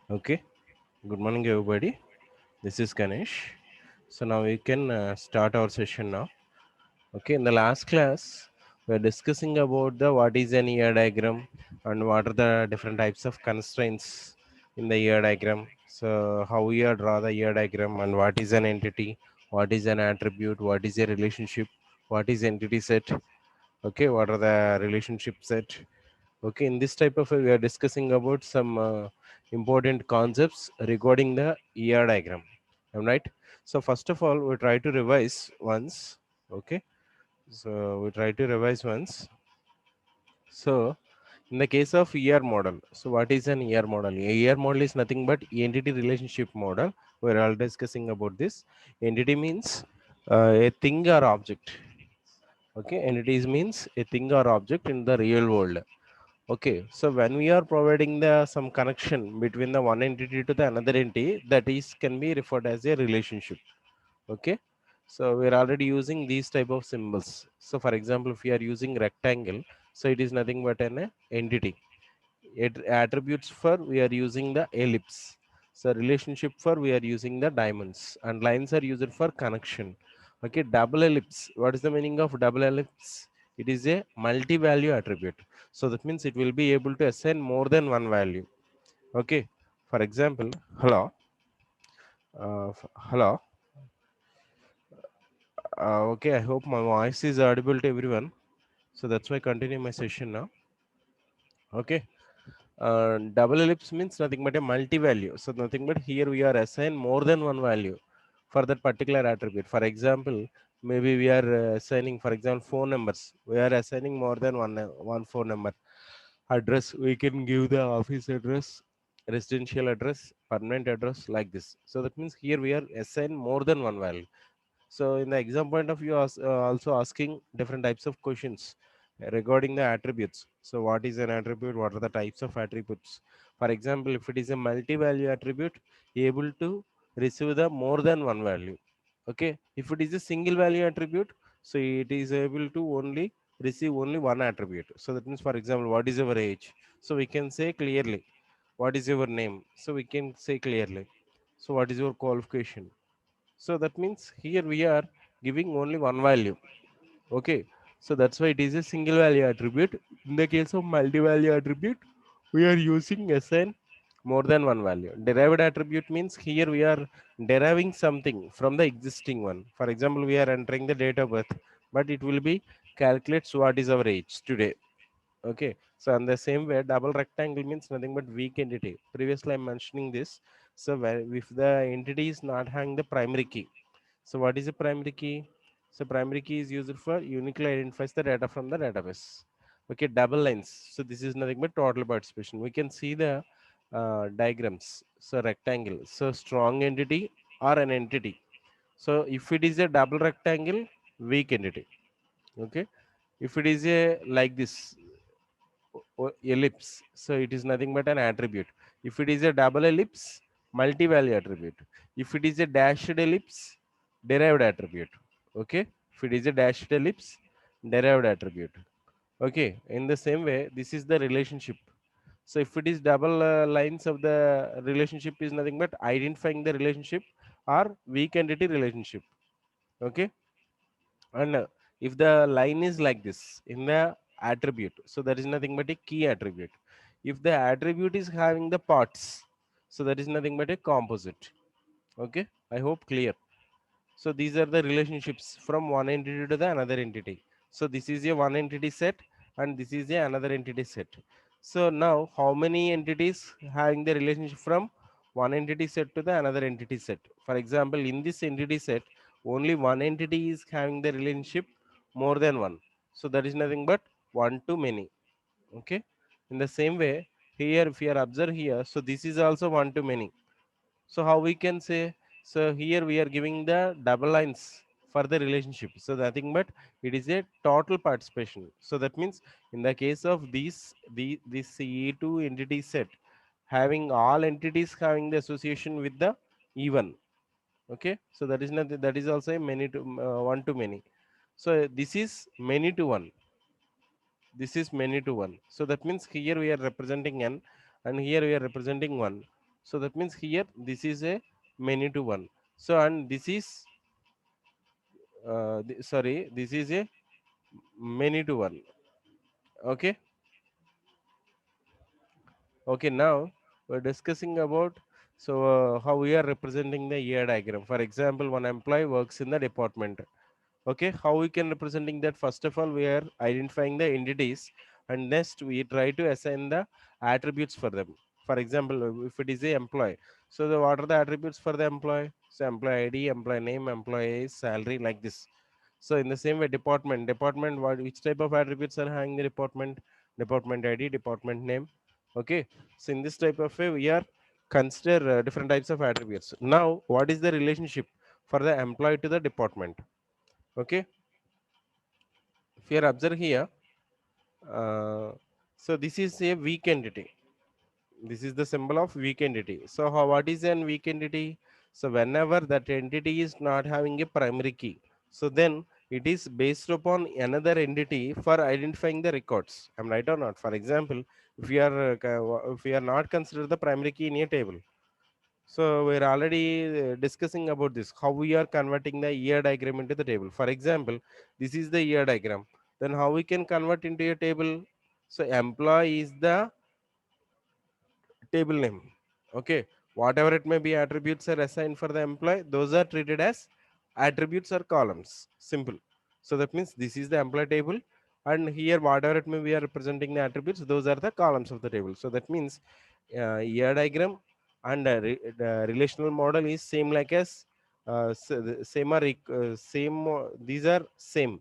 Okay, good morning, everybody. This is Ganesh. So now we can start our session now. Okay, in the last class, we are discussing about the what is an ER diagram and what are the different types of constraints in the ER diagram. So how we are draw the ER diagram and what is an entity, what is an attribute, what is a relationship, what is entity set, okay, what are the relationship set. Okay, in this type of we are discussing about some important concepts regarding the ER diagram. Am I right? So first of all, we try to revise once. Okay, so we try to revise once. So in the case of ER model, so what is an ER model? A ER model is nothing but entity relationship model. We're all discussing about this. Entity means a thing or object. Okay, entities means a thing or object in the real world. Okay, so when we are providing the some connection between the one entity to the another entity, that is can be referred as a relationship. Okay, so we are already using these type of symbols. So for example, if we are using rectangle, so it is nothing but an entity. It attributes for we are using the ellipse. So relationship for we are using the diamonds, and lines are used for connection. Okay, double ellipse. What is the meaning of double ellipse? It is a multi-value attribute. So that means it will be able to assign more than one value. Okay, for example, hello, hello. Okay, I hope my voice is audible to everyone. So that's why I continue my session now. Okay. Double ellipse means nothing but a multi-value. So nothing but here we are assign more than one value for that particular attribute. For example, maybe we are assigning, for example, phone numbers. We are assigning more than one phone number. Address, we can give the office address, residential address, permanent address like this. So that means here we are assign more than one value. So in the exam point of view, also asking different types of questions regarding the attributes. So what is an attribute? What are the types of attributes? For example, if it is a multi-value attribute, able to receive the more than one value. Okay. If it is a single value attribute, so it is able to only receive only one attribute. So that means, for example, what is your age? So we can say clearly, what is your name? So we can say clearly. So what is your qualification? So that means here we are giving only one value. Okay. So that's why it is a single value attribute. In the case of multi-value attribute, we are using assign more than one value. Derived attribute means here we are deriving something from the existing one. For example, we are entering the date of birth, but it will be calculates what is our age today. Okay, so in the same way, double rectangle means nothing but weak entity. Previously, I'm mentioning this. So if the entity is not having the primary key, so what is a primary key? So primary key is used for uniquely identifies the data from the database. Okay, double lines. So this is nothing but total participation. We can see the diagrams. So rectangle. So strong entity or an entity. So if it is a double rectangle, weak entity. Okay. If it is a like this ellipse, so it is nothing but an attribute. If it is a double ellipse, multi-value attribute. If it is a dashed ellipse, derived attribute. Okay, if it is a dashed ellipse, derived attribute. Okay, in the same way, this is the relationship. So if it is double lines of the relationship is nothing but identifying the relationship or weak entity relationship. Okay, and if the line is like this in the attribute, so there is nothing but a key attribute. If the attribute is having the parts, so that is nothing but a composite. Okay, I hope clear. So these are the relationships from one entity to the another entity. So this is a one entity set and this is a another entity set. So now how many entities having the relationship from one entity set to the another entity set? For example, in this entity set, only one entity is having the relationship more than one. So that is nothing but one to many. Okay. In the same way, here if you are observe here, so this is also one to many. So how we can say, so here we are giving the double lines for the relationship. So nothing but it is a total participation. So that means in the case of this E2 entity set, having all entities having the association with the even. Okay, so that is not that is also a many to one to many. So this is many to one. This is many to one. So that means here we are representing n and here we are representing 1. So that means here this is a many to one. So and this is sorry, this is a many to one. Okay. Okay, now we're discussing about So how we are representing the ER diagram? For example, one employee works in the department. Okay, how we can representing that? First of all, we are identifying the entities, and next we try to assign the attributes for them. For example, if it is a employee, so what are the attributes for the employee? So employee ID, employee name, employee salary, like this. So in the same way, department, what, which type of attributes are having the department? Department ID, department name. Okay, so in this type of way, we are consider different types of attributes. Now, what is the relationship for the employee to the department? Okay, if you observe here, uh, so this is a weak entity. This is the symbol of weak entity. So how, what is an weak entity? So whenever that entity is not having a primary key, so then it is based upon another entity for identifying the records. Am I right or not? For example, if we are if we are not consider the primary key in a table, so we're already discussing about this, how we are converting the ER diagram into the table. For example, this is the ER diagram. Then how we can convert into a table? So employee is the table name. Okay, whatever it may be, attributes are assigned for the employee. Those are treated as attributes or columns. Simple. So that means this is the employee table, and here whatever it may be, we are representing the attributes. Those are the columns of the table. So that means ER diagram and the relational model is same like as same or same. These are same.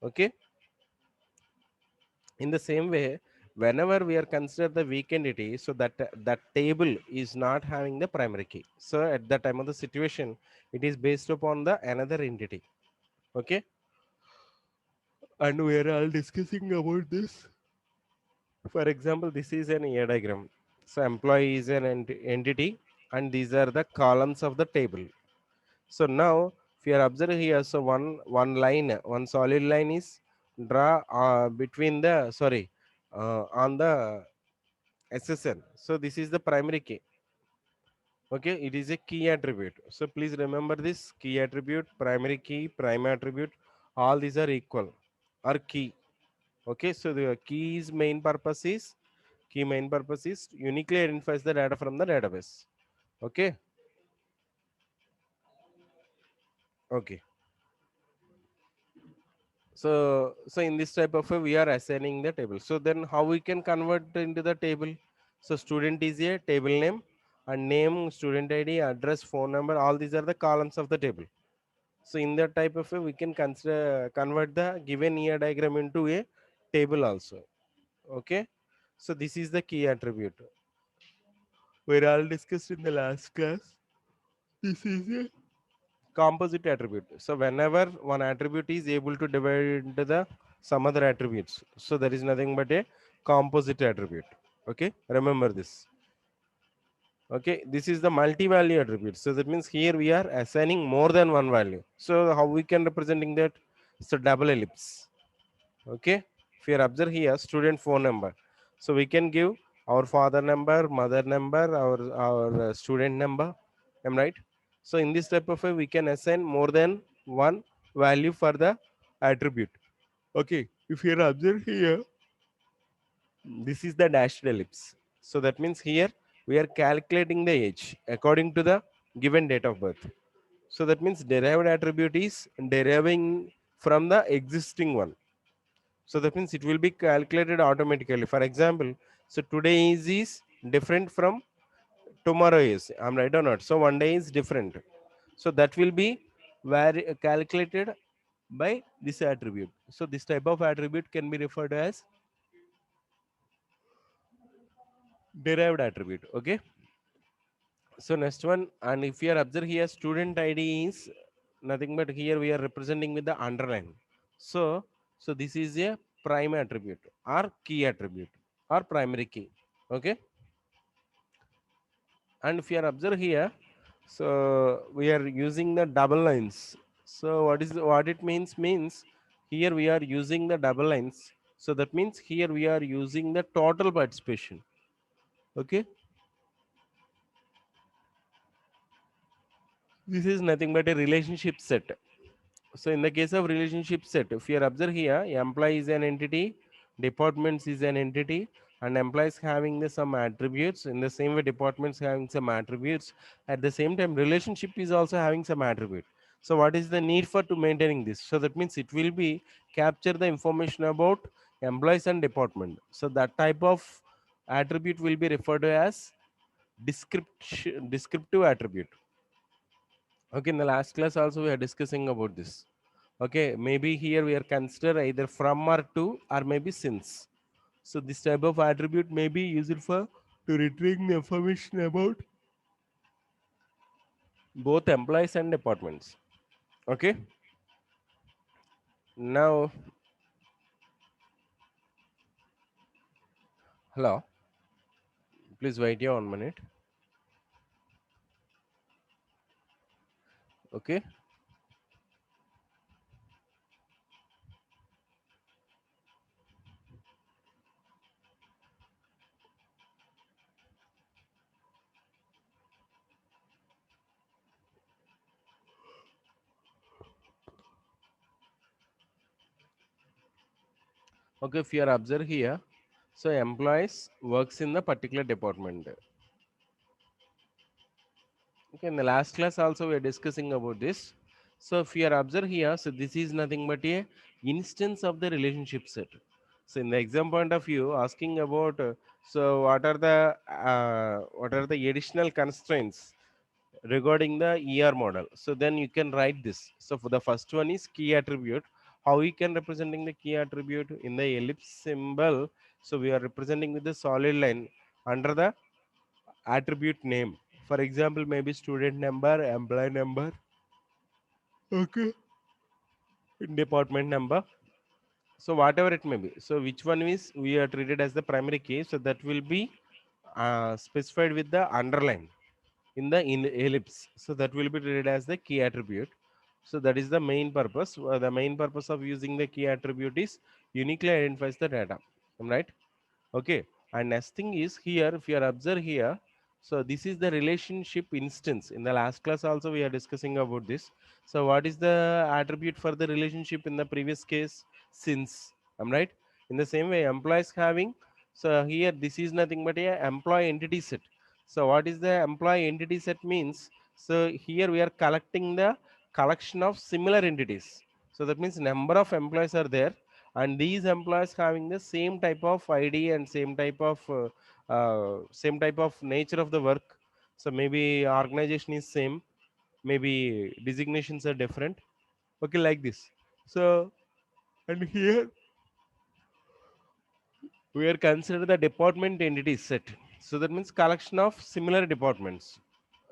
Okay, in the same way, whenever we are consider the weak entity, so that table is not having the primary key, so at the time of the situation it is based upon the another entity. Okay, and we are all discussing about this. For example, this is an ER diagram. So employee is an entity, and these are the columns of the table. So now if you are observing here, so one line, one solid line is draw between the, sorry, on the SSN. So this is the primary key. Okay, it is a key attribute. So please remember this: key attribute, primary key, prime attribute, all these are equal or key. Okay, so the key's main purpose is uniquely identifies the data from the database. Okay, okay. So in this type of way, we are assigning the table. So then how we can convert into the table? So student is a table name, and name, student ID, address, phone number, all these are the columns of the table. So in that type of way, we can consider convert the given ER diagram into a table also. Okay, so this is the key attribute. We're all discussed in the last class. This is a composite attribute. So whenever one attribute is able to divide into the some other attributes, so there is nothing but a composite attribute. Okay, remember this. Okay, this is the multi-value attribute. So that means here we are assigning more than one value. So how we can representing that? So double ellipse. Okay, if you observe here, student phone number, so we can give our father number, mother number, our student number. Am I right? So in this type of way, we can assign more than one value for the attribute. Okay, if you observe here, this is the dashed ellipse. So that means here we are calculating the age according to the given date of birth. So that means derived attribute is deriving from the existing one. So that means it will be calculated automatically. For example, so today is different from tomorrow is. I'm right or not? So one day is different. So that will be calculated by this attribute. So this type of attribute can be referred to as derived attribute. Okay. So next one, and if you are observe here, student ID is nothing but here we are representing with the underline. So this is a prime attribute or key attribute or primary key. Okay, and if you are observe here, so we are using the double lines. So what it means here we are using the double lines. So that means here we are using the total participation. Okay, this is nothing but a relationship set. So in the case of relationship set, if you observe here, employee is an entity, departments is an entity. and employees having the some attributes. In the same way, departments having some attributes. At the same time, relationship is also having some attribute. So what is the need for to maintaining this? So that means it will be capture the information about employees and department. So that type of attribute will be referred to as descriptive attribute. Okay, in the last class also we are discussing about this. Okay, maybe here we are consider either from or to or maybe since. So this type of attribute may be used for to retrieving the information about both employees and departments. Okay, now hello, please wait here 1 minute. Okay, okay. If you are observe here, so employees works in the particular department. Okay, in the last class also we are discussing about this. So if you are observe here, so this is nothing but a instance of the relationship set. So in the exam point of view, asking about so what are the additional constraints regarding the ER model. So then you can write this. So for the first one is key attribute. How we can representing the key attribute in the ellipse symbol. So we are representing with the solid line under the attribute name. For example, maybe student number, employee number, okay, department number. So whatever it may be. So which one is we are treated as the primary key. So that will be specified with the underline in the ellipse. So that will be treated as the key attribute. So that is the main purpose. The main purpose of using the key attribute is uniquely identifies the data. Am I right? Okay, and next thing is here, if you are observe here, so this is the relationship instance. In the last class also we are discussing about this. So what is the attribute for the relationship in the previous case? Since, I'm right. In the same way, employees having, so here this is nothing but a employee entity set. So what is the employee entity set means? So here we are collecting the collection of similar entities. So that means number of employees are there, and these employees having the same type of ID and same type of nature of the work. So maybe organization is same, maybe designations are different. Okay, like this. So and here we are consider the department entity set. So that means collection of similar departments.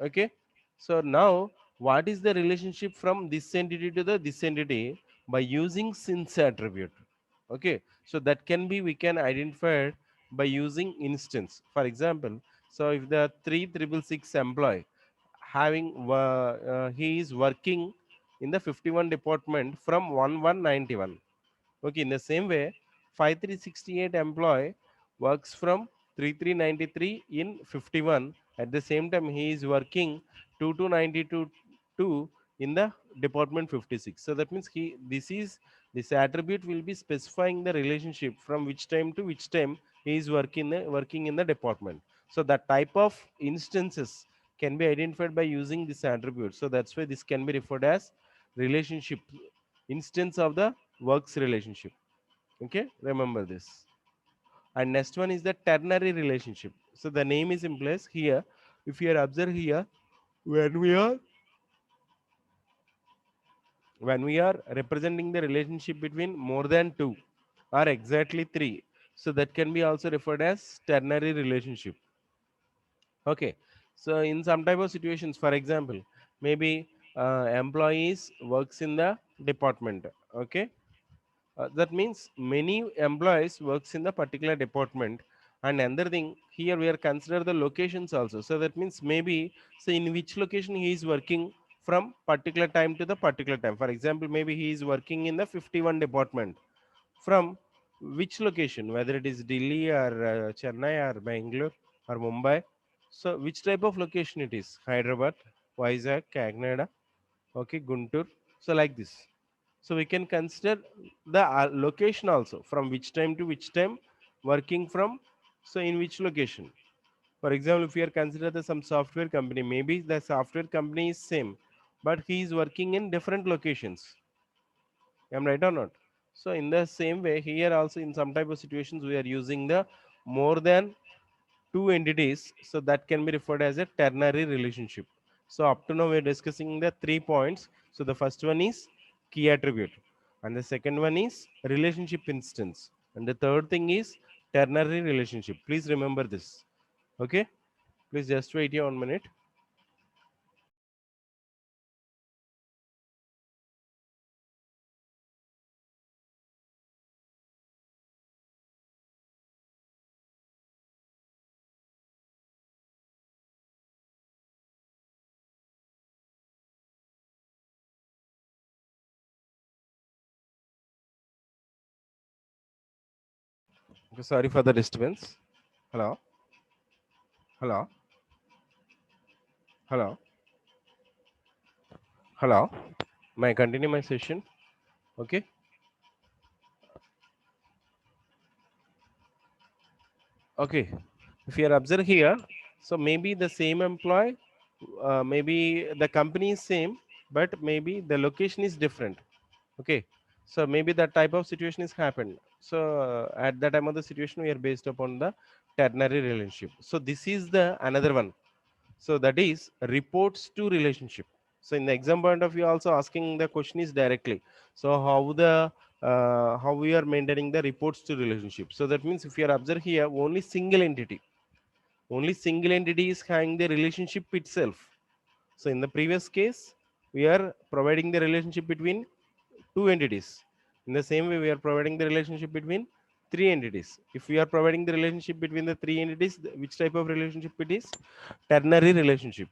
Okay. So now what is the relationship from this entity to the this entity by using since attribute? Okay. So that can be we can identify it by using instance. For example, so if the 3666 employee having he is working in the 51 department from 1191. Okay, in the same way, 5368 employee works from 3393 in 51. At the same time, he is working 2292 in the department 56. So that means this attribute will be specifying the relationship from which time to which time he is working in the department. So that type of instances can be identified by using this attribute. So that's why this can be referred as relationship instance of the works relationship. Okay, remember this. And next one is the ternary relationship. So the name is in place here. If you are observe here, when we are when we are representing the relationship between more than two or exactly three, so that can be also referred as ternary relationship. Okay, so in some type of situations, for example, maybe employees works in the department. Okay, that means many employees works in the particular department. And another thing here we are consider the locations also. So that means maybe so in which location he is working from particular time to the particular time. For example, maybe he is working in the 51 department from which location, whether it is Delhi or Chennai or Bangalore or Mumbai. So which type of location it is? Hyderabad, Vizag, Kakinada, okay, Guntur. So like this. So we can consider the location also from which time to which time working from So in which location? For example, if you are considered some software company, maybe the software company is same, but he is working in different locations. Am I right or not? So in the same way, here also in some type of situations we are using the more than two entities, so that can be referred as a ternary relationship. So up to now we are discussing the 3 points. So the first one is key attribute, and the second one is relationship instance, and the third thing is ternary relationship. Please remember this. Okay, please just wait here 1 minute. Okay, sorry for the disturbance. Hello, hello, hello, hello. May I continue my session? Okay. Okay, if you are observed here, so maybe the same employee, maybe the company is same, but maybe the location is different. Okay, so maybe that type of situation is happened. So at that time of the situation, we are based upon the ternary relationship. So this is the another one. So that is reports to relationship. So in the exam point of view, also asking the question is directly. So how we are maintaining the reports to relationship. So that means if you are observed here, only single entity is having the relationship itself. So in the previous case, we are providing the relationship between two entities. In the same way, we are providing the relationship between three entities. If we are providing the relationship between the three entities, which type of relationship it is? Ternary relationship.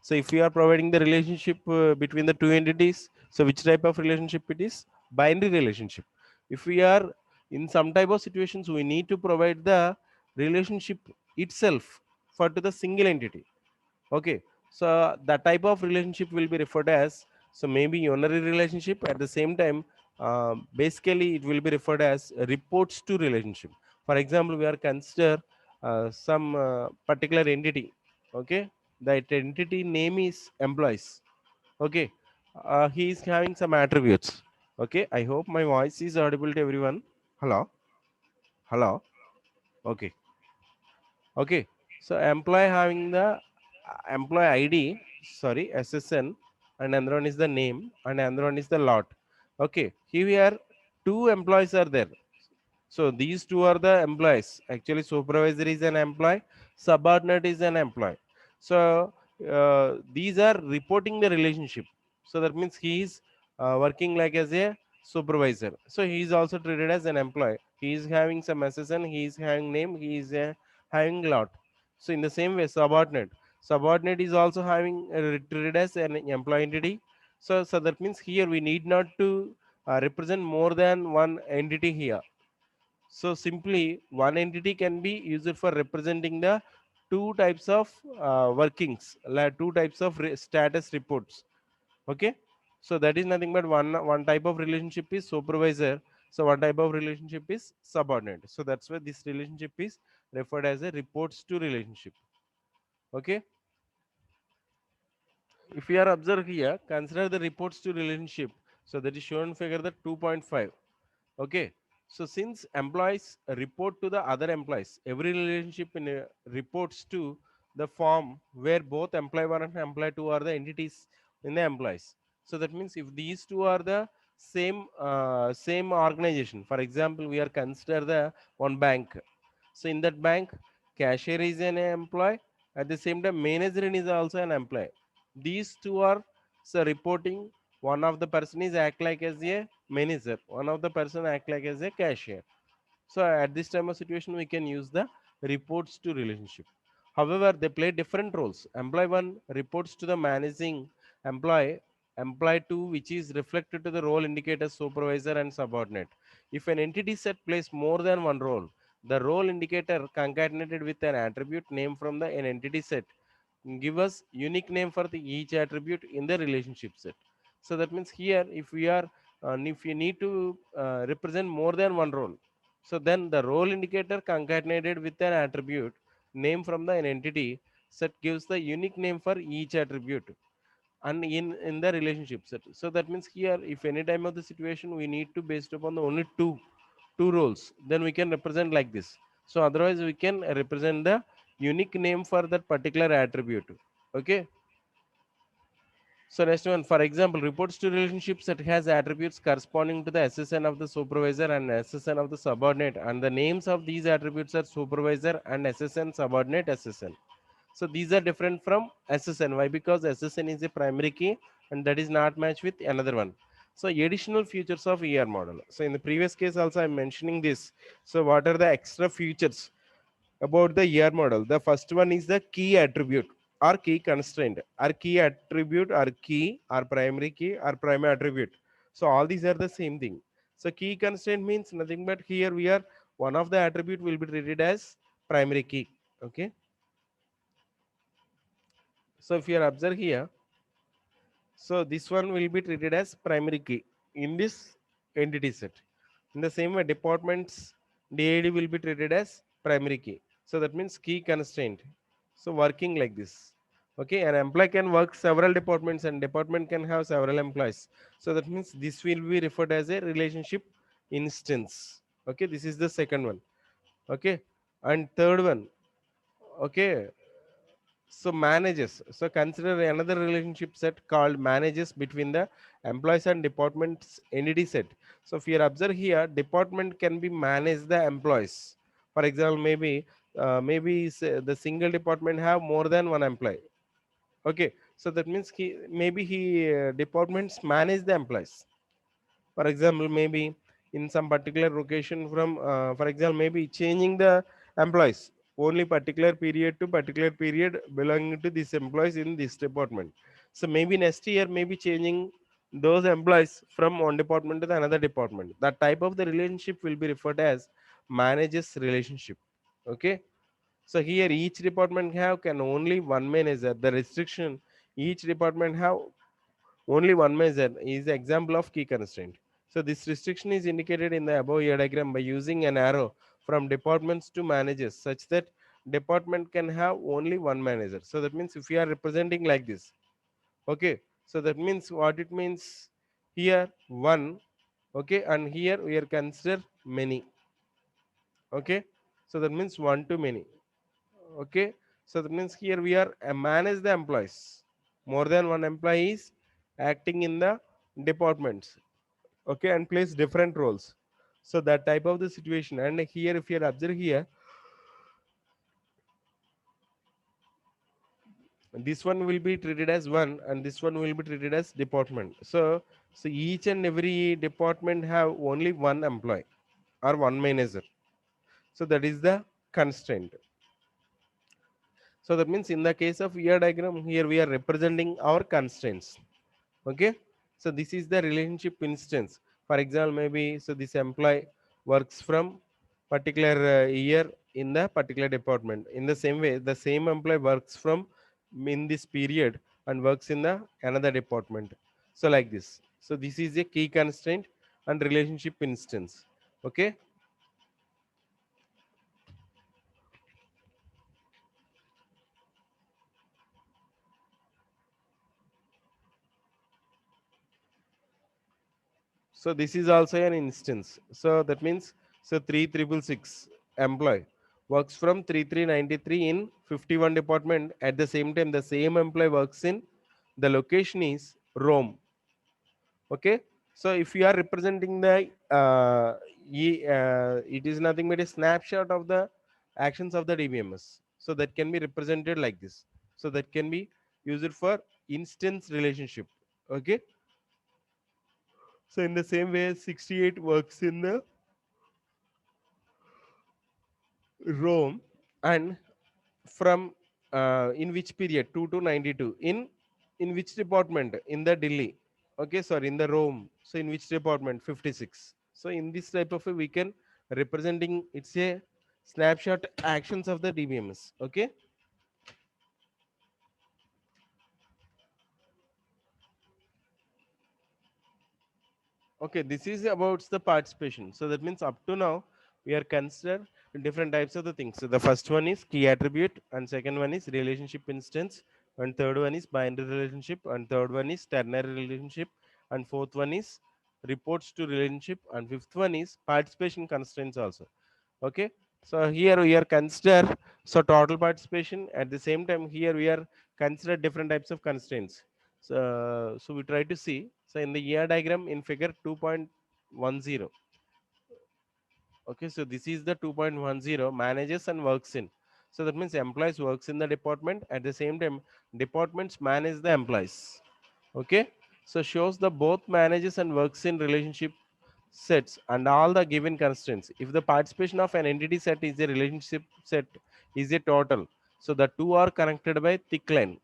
So if we are providing the relationship between the two entities, so which type of relationship it is? Binary relationship. If we are in some type of situations, we need to provide the relationship itself for to the single entity. Okay, so that type of relationship will be referred as, so maybe unary relationship. At the same time, basically it will be referred as reports to relationship. For example, we are consider some particular entity. Okay, that entity name is employees. Okay, he is having some attributes. Okay, I hope my voice is audible to everyone. Hello, hello. Okay, okay. So employee having the employee ID, sorry, SSN, and another one is the name, and another one is the lot. Okay, here two employees are there. So these two are the employees. Actually, supervisor is an employee, subordinate is an employee. So these are reporting the relationship. So that means he is working like as a supervisor. So he is also treated as an employee. He is having some SSN, he is having name, he is having lot. So in the same way, subordinate is also having treated as an employee entity. So that means here we need not to represent more than one entity here. So simply one entity can be used for representing the two types of workings, like two types of status reports. Okay. So that is nothing but one type of relationship is supervisor. So one type of relationship is subordinate. So that's why this relationship is referred as a reports to relationship. Okay. If you are observed here, consider the reports to relationship. So that is shown figure the 2.5. Okay. So since employees report to the other employees, every relationship in reports to the form where both employee 1 and employee 2 are the entities in the employees. So that means if these two are the same organization, for example, we are consider the one bank. So in that bank, cashier is an employee. At the same time, manager is also an employee. These two are so reporting. One of the person is act like as a manager. One of the person act like as a cashier. So at this time of situation, we can use the reports to relationship. However, they play different roles. Employee 1 reports to the managing employee. Employee 2, which is reflected to the role indicators supervisor and subordinate. If an entity set plays more than one role, the role indicator concatenated with an attribute name from the an entity set give us unique name for the each attribute in the relationship set. So that means here if we are if you need to represent more than one role, So then the role indicator concatenated with an attribute name from the entity set gives the unique name for each attribute and in the relationship set. So that means here if any time of the situation we need to based upon the only two roles, then we can represent like this. So otherwise we can represent the unique name for that particular attribute. Okay. So next one, for example, reports to relationships that has attributes corresponding to the SSN of the supervisor and SSN of the subordinate, and the names of these attributes are supervisor and SSN subordinate SSN. So these are different from SSN. Why? Because SSN is a primary key and that is not matched with another one. So additional features of ER model. So in the previous case also I'm mentioning this. So what are the extra features about the ER model? The first one is the key attribute or key constraint. Our key attribute or key or primary key or primary attribute. So all these are the same thing. So key constraint means nothing but here we are one of the attribute will be treated as primary key. Okay. So if you are observe here, so this one will be treated as primary key in this entity set. In the same way, departments DID will be treated as primary key. So that means key constraint. So working like this. Okay, an employee can work several departments and department can have several employees. So that means this will be referred as a relationship instance. Okay, this is the second one. Okay, and third one. Okay, so managers. So consider another relationship set called managers between the employees and departments entity set. So if you observe here, department can be manage the employees. For example, the single department have more than one employee. Okay, so that means he departments manage the employees. For example, maybe in some particular location from for example maybe changing the employees only particular period to particular period belonging to these employees in this department. So maybe next year maybe changing those employees from one department to the another department. That type of the relationship will be referred as managers relationship. Okay, so here each department have can only one manager. The restriction each department have only one measure is the example of key constraint. So this restriction is indicated in the above diagram by using an arrow from departments to managers such that department can have only one manager. So that means if we are representing like this, okay. So that means what it means here one, okay, and here we are consider many, okay. So that means one to many, okay. So that means here we are manage the employees. More than one employee is acting in the departments, okay, and plays different roles. So that type of the situation. And here if you observe here, this one will be treated as one and this one will be treated as department. So each and every department have only one employee or one manager. So that is the constraint. So that means in the case of ER diagram, here we are representing our constraints. Okay, so this is the relationship instance. For example, maybe so this employee works from particular year in the particular department. In the same way, the same employee works from in this period and works in the another department. So like this. So this is a key constraint and relationship instance. Okay. So this is also an instance. So that means so 3666 employee works from 3393 in 51 department. At the same time, the same employee works in the location is Rome. Okay. So if you are representing the it is nothing but a snapshot of the actions of the DBMS. So that can be represented like this. So that can be used for instance relationship. Okay. So in the same way, 68 works in the Rome and from in which period 2 to 92 in which department in the Delhi. Okay, sorry, in the Rome. So in which department 56. So in this type of a we can representing it's a snapshot actions of the DBMS. Okay. Okay, this is about the participation. So that means up to now we are consider different types of the things. So the first one is key attribute, and second one is relationship instance, and third one is binary relationship, and third one is ternary relationship, and fourth one is reports to relationship, and fifth one is participation constraints also. Okay, so here we are consider so total participation. At the same time, here we are consider different types of constraints. So we try to see. So in the ER diagram in figure 2.10. Okay, so this is the 2.10 manages and works in. So that means employees works in the department. At the same time, departments manage the employees. Okay, so shows the both manages and works in relationship sets and all the given constraints. If the participation of an entity set is a relationship set is a total, so the two are connected by thick line.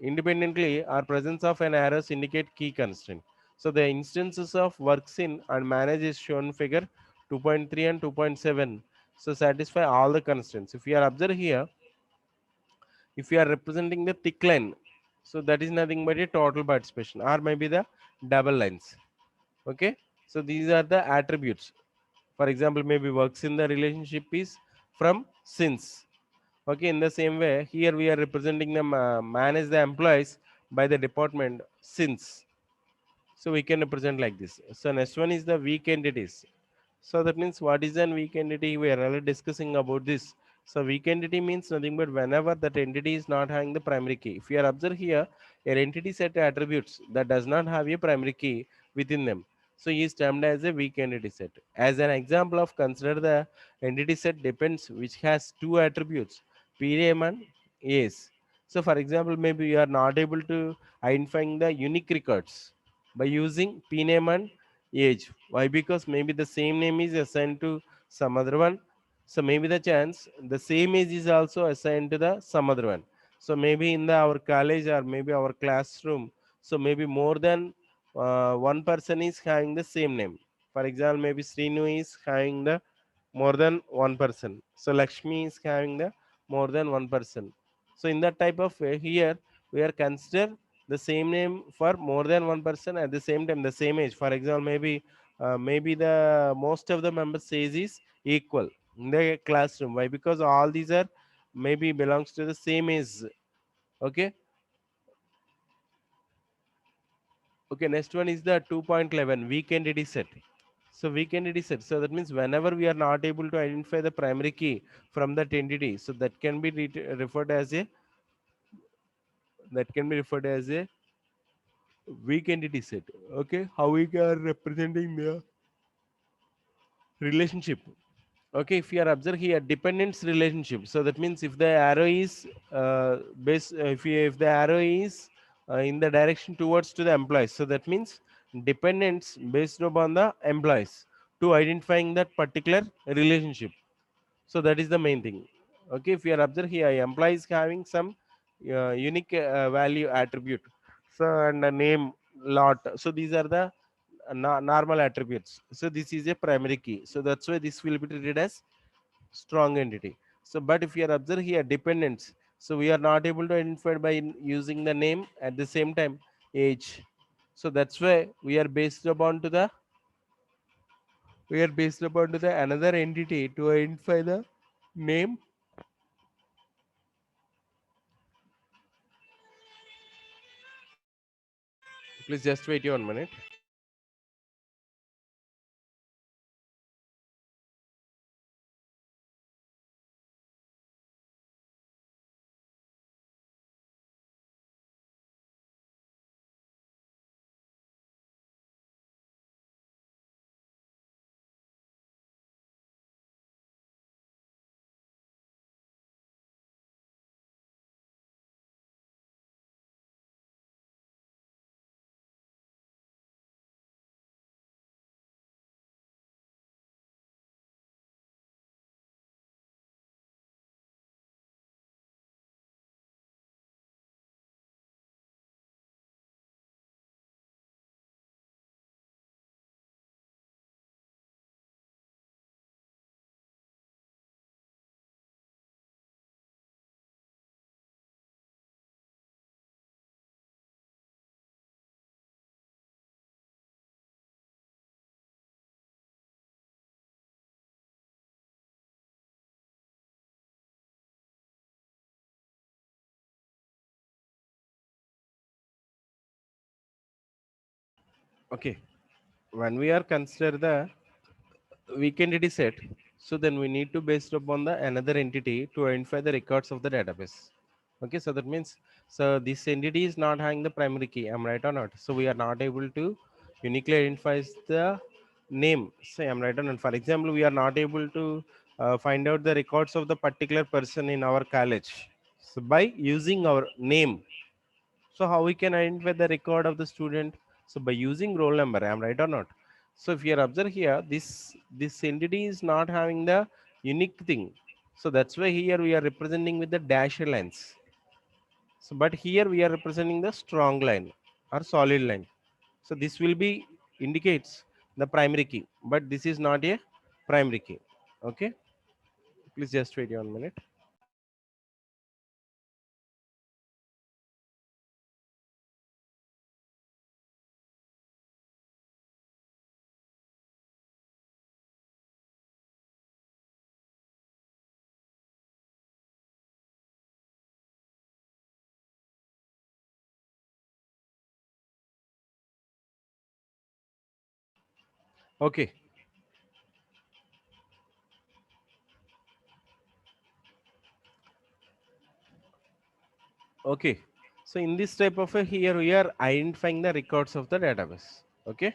Independently, our presence of an arrows indicate key constraint. So the instances of works in and manage is shown figure 2.3 and 2.7. So satisfy all the constraints. If you are observe here, if you are representing the thick line, so that is nothing but a total participation or maybe the double lines. Okay, so these are the attributes. For example, maybe works in the relationship is from since. Okay, in the same way, here we are representing them manage the employees by the department since. So we can represent like this. So next one is the weak entities. So that means what is an weak entity? We are already discussing about this. So weak entity means nothing but whenever that entity is not having the primary key. If you are observe here, an entity set attributes that does not have a primary key within them. So he is termed as a weak entity set. As an example of consider the entity set depends which has two attributes, name and A's. So for example, maybe you are not able to identifying the unique records by using name and age. Why? Because maybe the same name is assigned to some other one. So maybe the chance the same age is also assigned to the some other one. So maybe in the our college or maybe our classroom. So maybe more than one person is having the same name. For example, maybe Srinu is having the more than one person. So Lakshmi is having the more than one person. So in that type of way, here we are consider the same name for more than one person at the same time the same age. For example, maybe the most of the members says is equal in the classroom. Why? Because all these are maybe belongs to the same age. Okay. Okay, next one is the 2.11 weak entity set. So weak entity set. So that means whenever we are not able to identify the primary key from that entity, so that can be referred as a weak entity set. Okay, how we are representing the relationship. Okay, if you are observe here dependence relationship, so that means if the arrow is if the arrow is in the direction towards to the employees, so that means dependence based upon the employees to identifying that particular relationship. So that is the main thing. Okay, if you are observe here employee is having some unique value attribute, so and a name lot, so these are the normal attributes. So this is a primary key, so that's why this will be treated as strong entity. So but if you are observe here dependents, so we are not able to identify by using the name at the same time age. So that's why we are based upon to the another entity to identify the name. Please just wait 1 minute. Okay, when we are consider the weak entity set, so then we need to based upon the another entity to identify the records of the database. Okay, so that means, so this entity is not having the primary key, am I right or not? So we are not able to uniquely identify the name, say am I right or not? For example, we are not able to find out the records of the particular person in our college, so by using our name. So how we can identify the record of the student? So by using roll number, am I right or not? So if you observe here, this entity is not having the unique thing. So that's why here we are representing with the dashed lines. So but here we are representing the strong line or solid line. So this will be indicates the primary key, but this is not a primary key. Okay, please just wait 1 minute. Okay, okay. So in this type of a, here we are identifying the records of the database. Okay.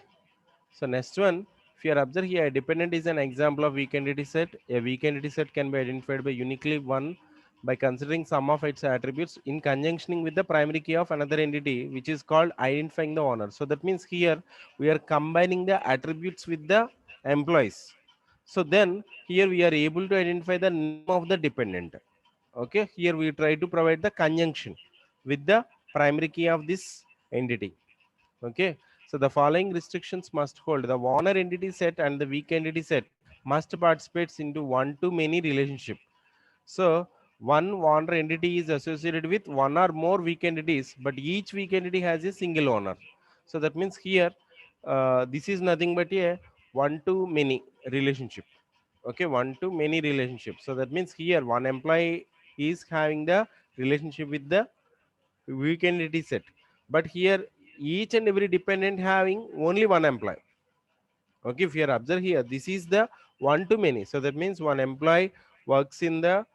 So next one, if you are observe here, a dependent is an example of weak entity set. A weak entity set can be identified by uniquely one by considering some of its attributes in conjunction with the primary key of another entity, which is called identifying the owner. So that means here we are combining the attributes with the employees. So then here we are able to identify the name of the dependent. Okay, here we try to provide the conjunction with the primary key of this entity. Okay, so the following restrictions must hold: the owner entity set and the weak entity set must participate into one to many relationship. So one owner entity is associated with one or more weak entities, but each weak entity has a single owner. So that means here this is nothing but a one to many relationship. Okay, one to many relationship. So that means here one employee is having the relationship with the weak entity set, but here each and every dependent having only one employee. Okay, if you are observe here, this is the one to many. So that means one employee works in the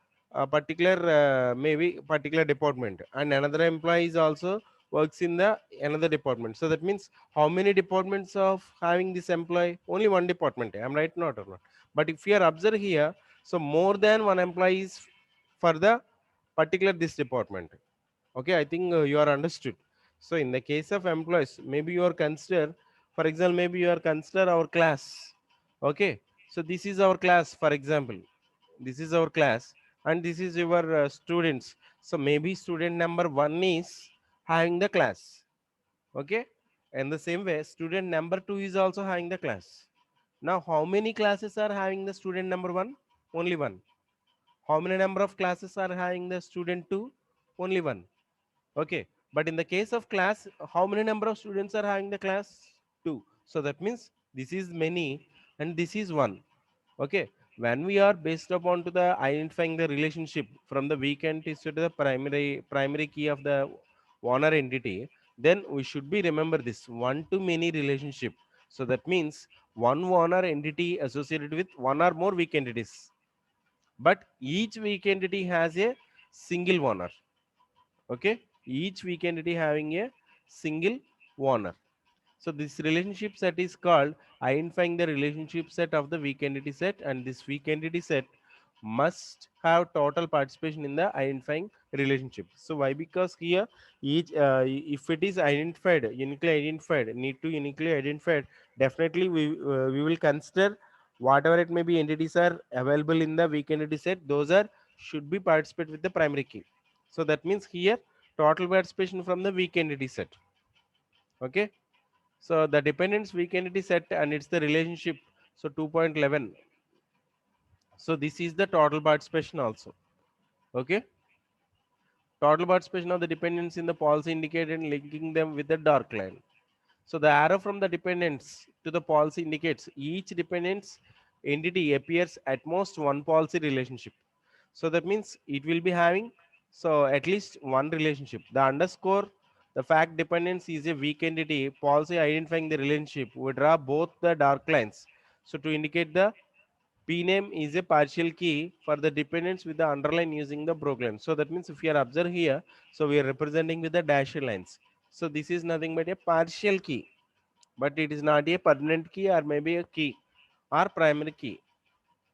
particular maybe particular department, and another employee is also works in the another department. So that means how many departments of having this employee? Only one department, I'm right, not or not? But if you are observe here, so more than one employee is for the particular this department. Okay, I think you are understood. So in the case of employees, maybe you are consider, for example, maybe you are consider our class. Okay, so this is our class, for example, this is our class, and this is your students. So maybe student number one is having the class. Okay, and the same way student number two is also having the class. Now how many classes are having the student number one? Only one. How many number of classes are having the student two? Only one. Okay, but in the case of class, how many number of students are having the class? Two. So that means this is many and this is one. Okay, when we are based upon to the identifying the relationship from the weak entity to the primary key of the owner entity, then we should be remember this one to many relationship. So that means one owner entity associated with one or more weak entities, but each weak entity has a single owner. Okay, each weak entity having a single owner. So this relationship set is called identifying the relationship set of the weak entity set, and this weak entity set must have total participation in the identifying relationship. So why? Because here each if it is identified, uniquely identified, need to uniquely identified, definitely we will consider whatever it may be entities are available in the weak entity set, those are should be participate with the primary key. So that means here total participation from the weak entity set. Okay, so the dependence weak entity set and it's the relationship. So 2.11. So this is the total participation also. Okay, total participation of the dependents in the policy indicated linking them with the dark line. So the arrow from the dependents to the policy indicates each dependence entity appears at most one policy relationship. So that means it will be having so at least one relationship. The underscore The fact dependence is a weak entity policy identifying the relationship. We draw both the dark lines. So to indicate the P name is a partial key for the dependence with the underline using the broke line. So that means if you are observe here, so we are representing with the dashed lines. So this is nothing but a partial key, but it is not a permanent key or maybe a key or primary key.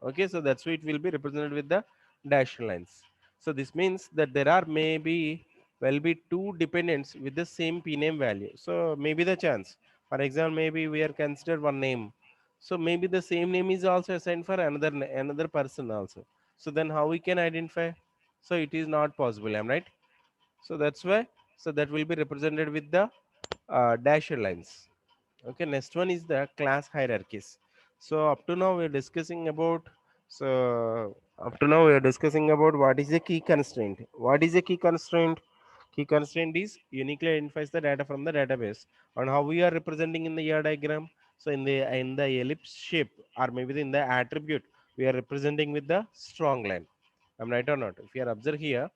Okay, so that's why it will be represented with the dashed lines. So this means that there are maybe will be two dependents with the same p name value. So maybe the chance, for example, maybe we are considered one name, so maybe the same name is also assigned for another person also. So then how we can identify? So it is not possible, am I right? So that's why, so that will be represented with the dashed lines. Okay, next one is the class hierarchies. So up to now we are discussing about, so up to now we are discussing about what is the key constraint. What is a key constraint? Key constraint is uniquely identifies the data from the database, and how we are representing in the ER diagram. So in the ellipse shape, or maybe in the attribute, we are representing with the strong line. Am I right or not? If you are observe here,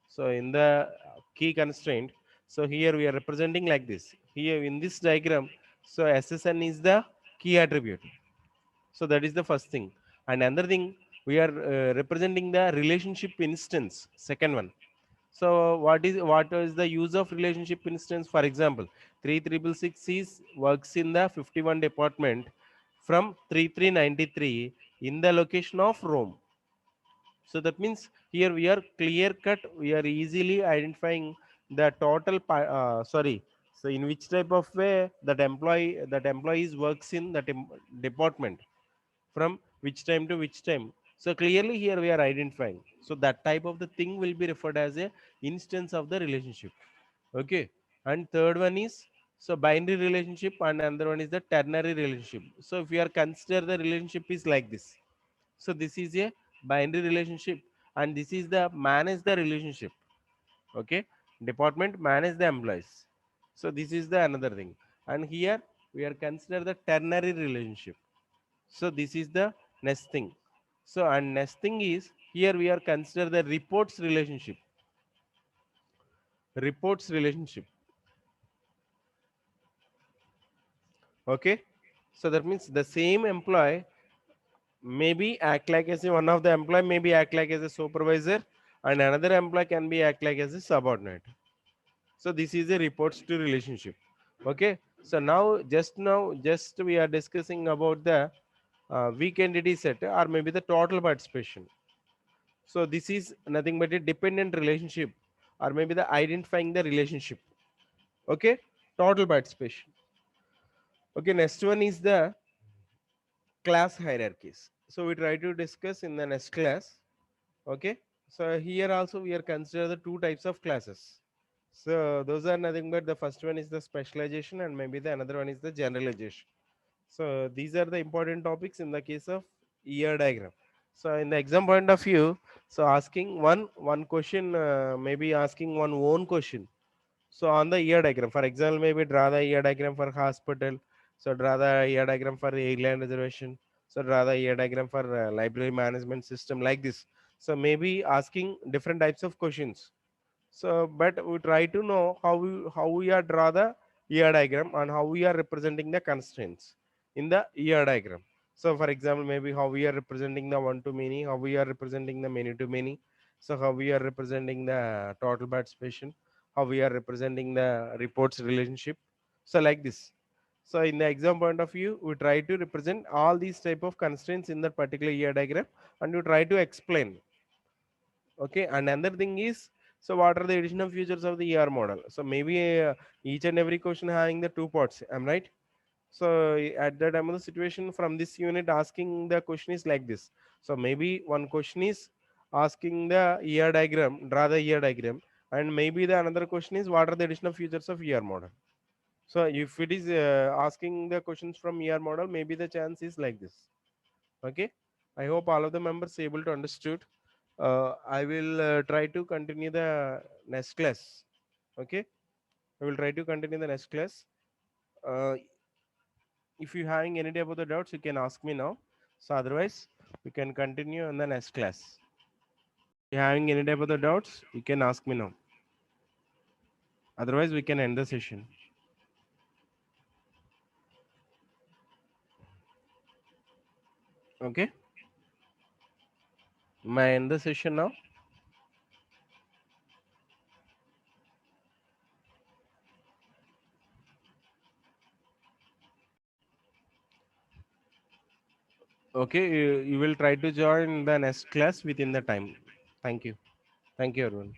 so in the key constraint, so here we are representing like this. Here in this diagram, so SSN is the key attribute. So that is the first thing. And another thing, we are representing the relationship instance, second one. So what is the use of relationship instance? For example, 3666 is works in the 51 department from 3393 in the location of Rome. So that means here we are clear cut, we are easily identifying the total, sorry, so in which type of way that employees works in that department from which time to which time. So clearly here we are identifying. So that type of the thing will be referred as a instance of the relationship. Okay. And third one is, so binary relationship, and another one is the ternary relationship. So if we are consider the relationship is like this. So this is a binary relationship, and this is the manage the relationship. Okay, department manage the employees. So this is the another thing. And here we are consider the ternary relationship. So this is the next thing. So and next thing is, here we are consider the reports relationship. Reports relationship. Okay, so that means the same employee maybe act like as a one of the employee, maybe act like as a supervisor, and another employee can be act like as a subordinate. So this is a reports to relationship. Okay, so now just we are discussing about the weak entity set, or maybe the total participation. So this is nothing but a dependent relationship, or maybe the identifying the relationship. Okay, total participation. Okay, next one is the class hierarchies. So we try to discuss in the next class. Okay, so here also we are consider the two types of classes. So those are nothing but the first one is the specialization, and maybe the another one is the generalization. So these are the important topics in the case of ER diagram. So in the exam point of view, so asking one question, maybe asking one own question. So on the ER diagram, for example, maybe draw the ER diagram for hospital. So draw the ER diagram for airline reservation. So draw the ER diagram for library management system, like this. So maybe asking different types of questions. So but we try to know how we are draw the ER diagram, and how we are representing the constraints in the ER diagram. So for example, maybe how we are representing the one to many, how we are representing the many to many. So how we are representing the total participation, how we are representing the reports relationship. So like this. So in the exam point of view, we try to represent all these type of constraints in that particular ER diagram, and you try to explain. Okay, and another thing is, so what are the additional features of the ER model? So maybe each and every question having the two parts, am I right? So at the time of the situation, from this unit asking the question is like this. So maybe one question is asking the ER diagram, draw the ER diagram, and maybe the another question is what are the additional features of ER model. So if it is asking the questions from ER model, maybe the chance is like this. Okay, I hope all of the members able to understood. I will try to continue the next class. Okay, I will try to continue the next class. uh, if you having any about the doubts, you can ask me now. So otherwise we can continue in the next class. If you having any about the doubts, you can ask me now. Otherwise, we can end the session. Okay. May I end the session now? Okay, you will try to join the next class within the time. Thank you. Thank you, everyone.